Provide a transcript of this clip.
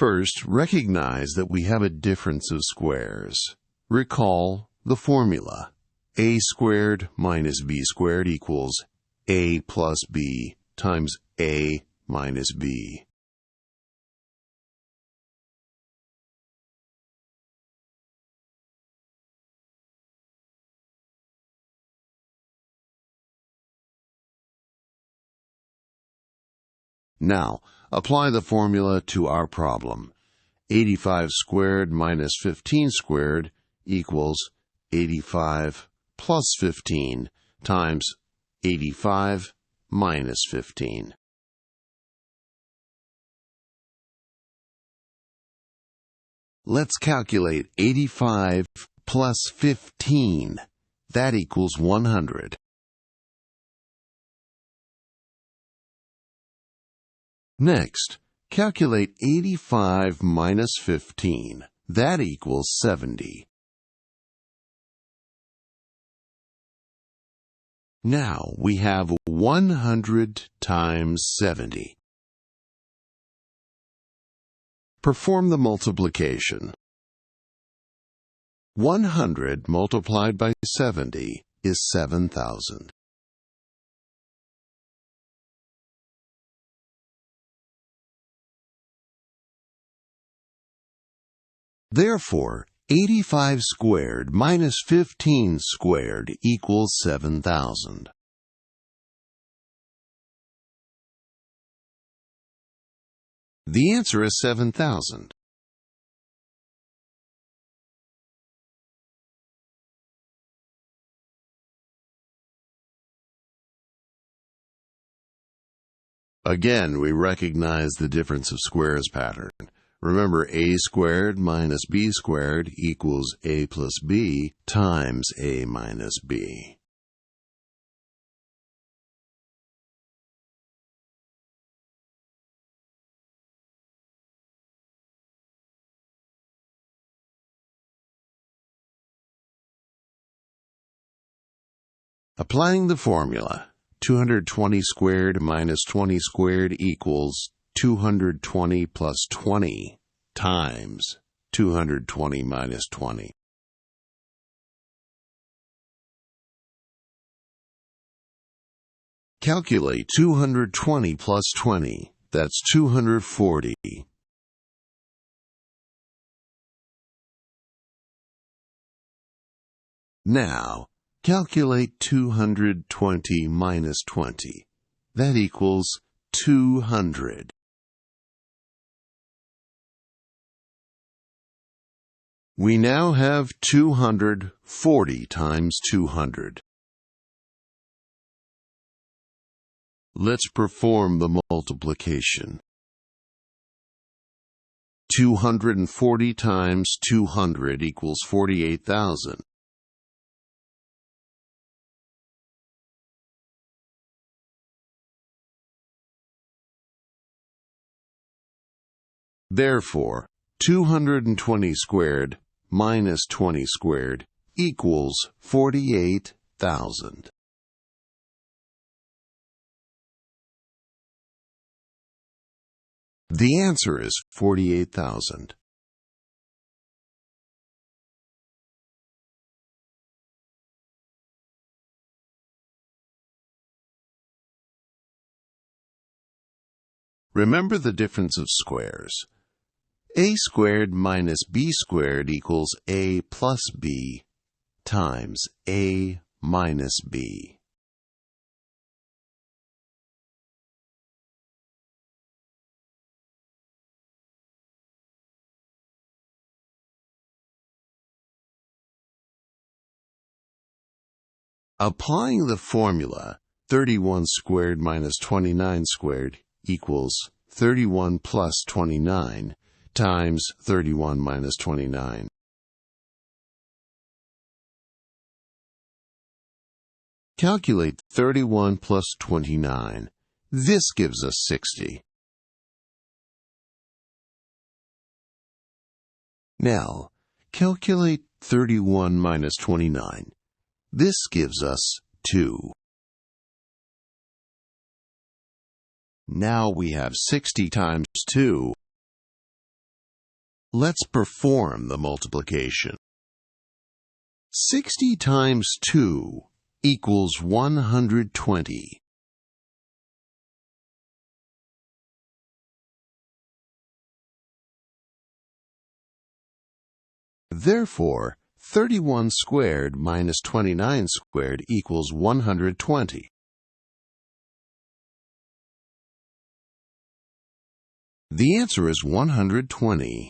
First, recognize that we have a difference of squares. Recall the formula. A squared minus b squared equals a plus b times a minus b. Now, apply the formula to our problem. 85 squared minus 15 squared equals 85 plus 15 times 85 minus 15. Let's calculate 85 plus 15. That equals 100. Next, calculate 85 minus 15. That equals 70. Now we have 100 times 70. Perform the multiplication. 100 multiplied by 70 is 7,000. Therefore, 85 squared minus 15 squared equals 7,000. The answer is 7,000. Again, we recognize the difference of squares pattern. Remember, a squared minus b squared equals a plus b times a minus b. Applying the formula, 220 squared minus 20 squared equals 220 plus 20 times 220 minus 20. Calculate 220 plus 20. That's 240. Now, calculate 220 minus 20. That equals 200. We now have 240 times 200. Let's perform the multiplication. 240 times 200 equals 48,000. Therefore, 220 squared minus 20 squared equals 48,000. The answer is 48,000. Remember the difference of squares. A squared minus b squared equals a plus b times a minus b. Applying the formula, 31 squared minus 29 squared equals 31 plus 29 times 31 minus 29. Calculate 31 plus 29. This gives us 60. Now, calculate 31 minus 29. This gives us 2. Now we have 60 times 2. Let's perform the multiplication. 60 times 2 equals 120. Therefore, 31 squared minus 29 squared equals 120. The answer is 120.